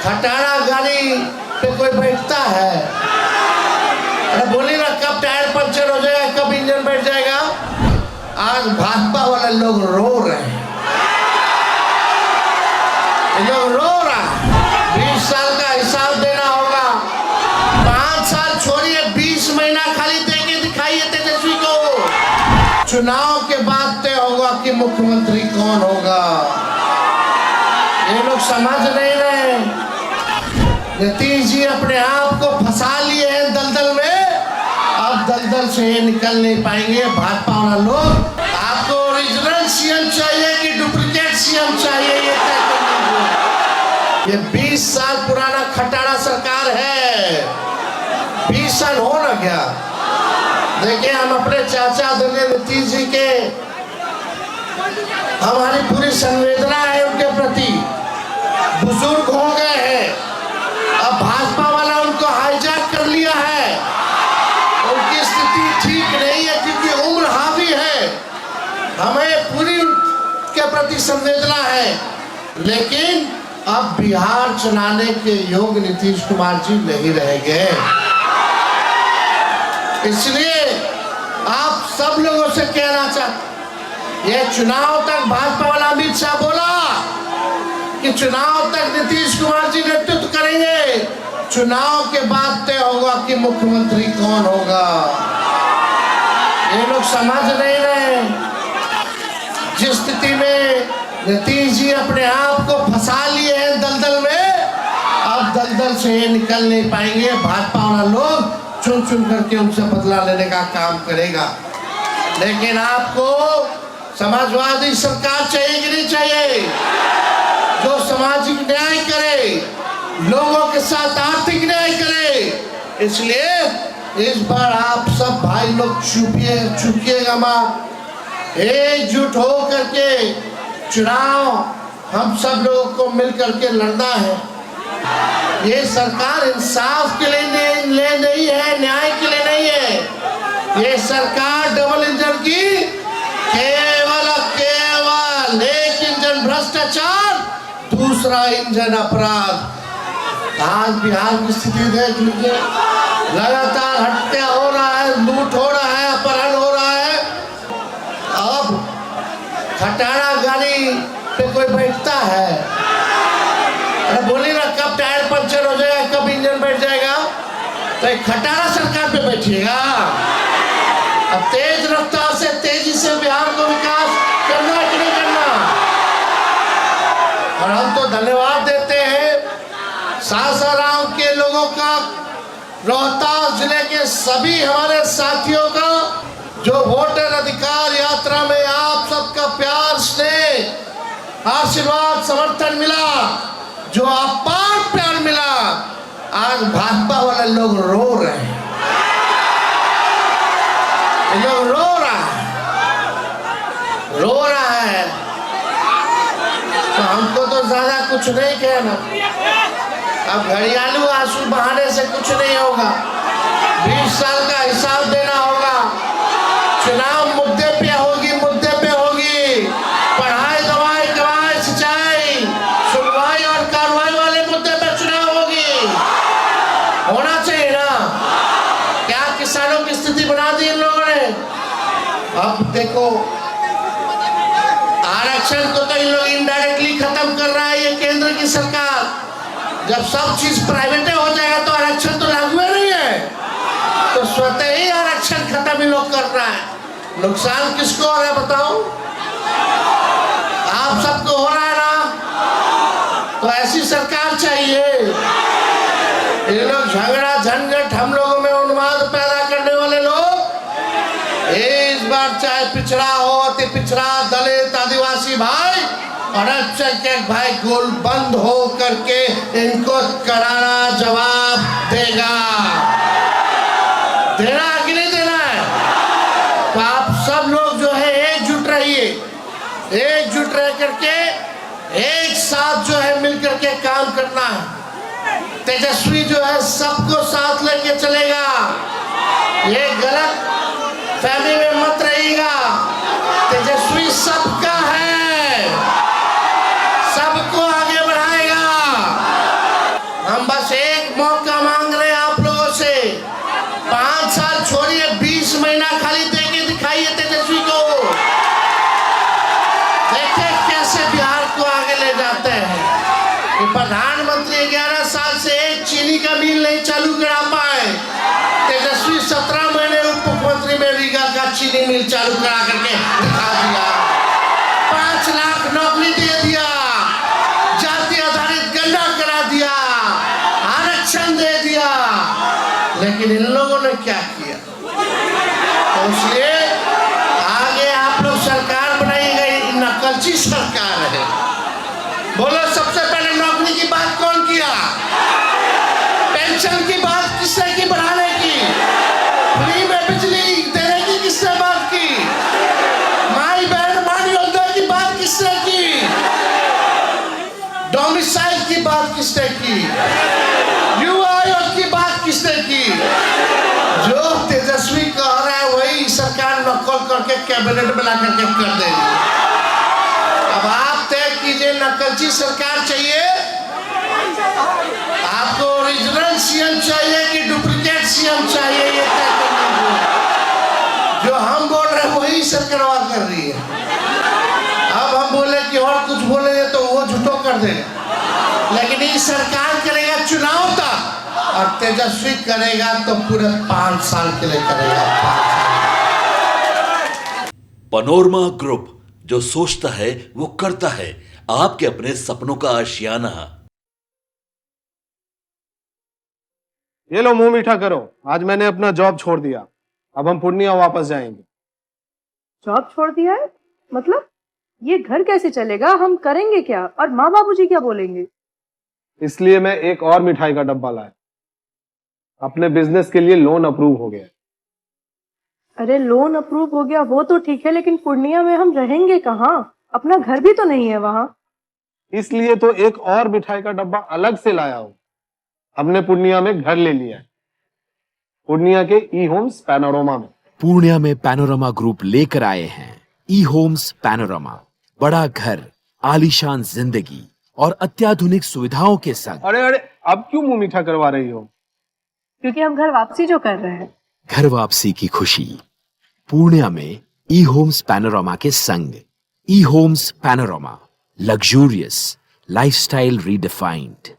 खटारा गाड़ी पे कोई बैठता है? अरे बोली ना, कब टायर पंचर हो जाएगा, कब इंजन बैठ जाएगा। आज भाजपा वाले लोग रो रहे हैं, लोग रो रहा है। 20 साल का हिसाब देना होगा। 5 साल छोड़िए, 20 महीना खाली देके दिखाइए तेजस्वी को। चुनाव के बाद तय होगा कि मुख्यमंत्री कौन होगा। ये लोग समझ नहीं रहे। नीतीश जी अपने आप को फंसा लिए हैं दलदल में, अब दलदल से ये निकल नहीं पाएंगे भाजपा वाला लोग। आपको ओरिजिनल सीएम चाहिए कि डुप्लीकेट सीएम चाहिए, ये तय कर लीजिए। ये 20 साल पुराना खटारा सरकार है। 20 साल हो ना गया। देखिए, हम अपने चाचा आदरणीय नीतीश जी के, हमारी पूरी संवेदना है उनके प्रति। बुजुर्ग हो गए हैं, अब भाजपा वाला उनको हाईजैक कर लिया है। उनकी स्थिति ठीक नहीं है क्योंकि उम्र हावी है। हमें पूरी उनके प्रति संवेदना है, लेकिन अब बिहार चलाने के योग्य नीतीश कुमार जी नहीं रह गए। इसलिए आप सब लोगों से कहना चाहते, ये चुनाव तक भाजपा वाला अमित शाह बोला कि चुनाव तक नीतीश कुमार जी नेतृत्व करेंगे, चुनाव के बाद तय होगा कि मुख्यमंत्री कौन होगा। ये लोग समझ नहीं रहे। जिस स्थिति में नीतीश जी अपने आप को फंसा लिए हैं दलदल में, अब दलदल से ये निकल नहीं पाएंगे भाजपा वाला लोग। चुन चुन करके उनसे बदला लेने का काम करेगा। लेकिन आपको समाजवादी सरकार चाहिए कि नहीं चाहिए, जो सामाजिक न्याय करे, लोगों के साथ आर्थिक न्याय करे। इसलिए इस बार आप सब भाई लोग चुपिएगा मत। एकजुट हो करके चुनाव हम सब लोगों को मिल करके लड़ना है। ये सरकार इंसाफ के लिए नहीं है, न्याय के लिए नहीं है। ये सरकार डबल इंजन की, केवल एक इंजन भ्रष्टाचार, दूसरा इंजन अपराध। आज बिहार की स्थिति देख लीजिए, लगातार हत्या हो रहा है, लूट हो रहा है, अपहरण हो रहा है। अब खटारा गाड़ी पे कोई बैठता है? अरे बोली ना, कब टायर पंचर हो जाएगा, कब इंजन बैठ जाएगा। तो एक खटारा सरकार पे बैठिएगा। अब तेज रफ्तार से, तेजी से बिहार को विकास करना है कि नहीं करना। और हम तो धन्यवाद देते हैं सासाराम के लोगों का, रोहतास जिले के सभी हमारे साथियों का, जो वोटर अधिकार यात्रा में आप सबका प्यार, स्नेह, आशीर्वाद, समर्थन मिला, जो अपार प्यार मिला। आज भाजपा वाले लोग रो रहे हैं, लोग रो रहा है। तो हमको तो ज्यादा कुछ नहीं कहना। अब घड़ियालू आंसू बहाने से कुछ नहीं होगा। 20 साल का हिसाब देना होगा। चुनाव मुद्दे पे होगी, पढ़ाई, दवाई, कमाई, सिंचाई, सुनवाई और कार्रवाई वाले मुद्दे पे चुनाव होगी। होना चाहिए ना। क्या किसानों की स्थिति बना दी इन लोगों ने। अब देखो, आरक्षण को तो इन लोग इनडायरेक्टली खत्म कर रहा है ये केंद्र की सरकार। जब सब चीज प्राइवेट हो जाएगा तो आरक्षण तो लागू नहीं है, तो स्वतः ही आरक्षण खत्म ही लोग कर रहा है। नुकसान किसको हो रहा है बताओ? आप सबको हो रहा है ना। तो ऐसी सरकार चाहिए। ये लोग झगड़ा झंझट, हम लोगों में उन्माद पैदा करने वाले लोग, इस बार चाहे पिछड़ा हो, अति पिछड़ा, दलित, आदिवासी भाई और अल्पसंख्यक भाई, गोल बंद हो करके इनको करारा जवाब देगा। देना कि नहीं देना है? तो आप सब लोग जो है एकजुट रहिए, एकजुट रह करके एक साथ जो है मिल करके काम करना है। तेजस्वी जो है सबको साथ लेके चलेगा। ये गलत फहमी में मत रहिएगा। तेजस्वी सबका है, सबको आगे बढ़ाएगा। छोड़िए, 20 महीना खाली देके दिखाइए तेजस्वी को। देखिए कैसे बिहार को आगे ले जाते हैं कि प्रधानमंत्री 11 साल से एक चीनी का मिल नहीं चालू करा पाए, तेजस्वी 17 महीने उप मुख्यमंत्री में रीगा का चीनी मिल चालू करा करके दिखा दिया। 5 लाख नौकरी दे दिया, जाति आधारित गन्ना करा दिया, आरक्षण दे दिया। लेकिन इन लोगों ने क्या किया? तो इसलिए आगे आप लोग सरकार बनाएंगे, नकलची सरकार है। बोलो, सबसे पहले नौकरी की बात कौन किया? पेंशन की बात किसने की बढ़ाने की? फ्री में बिजली देने की किसने बात की? माई बहन मान योजना की बात किसने की? डोमिसाइल की बात किसने की? युवा आयोग की बात किसने की? जो तेजस्वी कह रहा है वही सरकार नकल करके कैबिनेट में ला करके कर देगी। अब आप तय कीजिए, नकलची सरकार चाहिए आपको, ओरिजिनल सीएम चाहिए कि डुप्लीकेट सीएम चाहिए, ये तय कर लीजिए। जो हम बोल रहे हैं वही सरकार कर रही है। अब हम बोले कि और कुछ बोलेंगे तो वो झूठो कर देगा, लेकिन ये सरकार करेगा चुनाव तक, और तेजस्वी करेगा तो पूरे 5 साल के लिए करेगा। 5 साल। पैनोरमा ग्रुप, जो सोचता है वो करता है। आपके अपने सपनों का आशियाना। ये लो, मुंह मीठा करो। आज मैंने अपना जॉब छोड़ दिया, अब हम पूर्णिया वापस जाएंगे। जॉब छोड़ दिया है? मतलब ये घर कैसे चलेगा? हम करेंगे क्या? और माँ बाबूजी क्या बोलेंगे? इसलिए मैं एक और मिठाई का डब्बा लाया। अपने बिजनेस के लिए लोन अप्रूव हो गया। अरे लोन अप्रूव हो गया वो तो ठीक है, लेकिन पूर्णिया में हम रहेंगे कहाँ? अपना घर भी तो नहीं है वहाँ। इसलिए तो एक और मिठाई का डब्बा अलग से लाया हूँ। हमने पूर्णिया में घर ले लिया है, पूर्णिया के ई होम्स पैनोरमा में। पूर्णिया में पैनोरमा ग्रुप लेकर आए हैं ई होम्स पैनोरमा। बड़ा घर, आलीशान जिंदगी और अत्याधुनिक सुविधाओं के संग। अरे अब क्यों मुंह मीठा करवा रही हो? क्योंकि हम घर वापसी जो कर रहे हैं। घर वापसी की खुशी पूर्णिया में ई होम्स पैनोरमा के संग। E homes panorama, luxurious lifestyle redefined.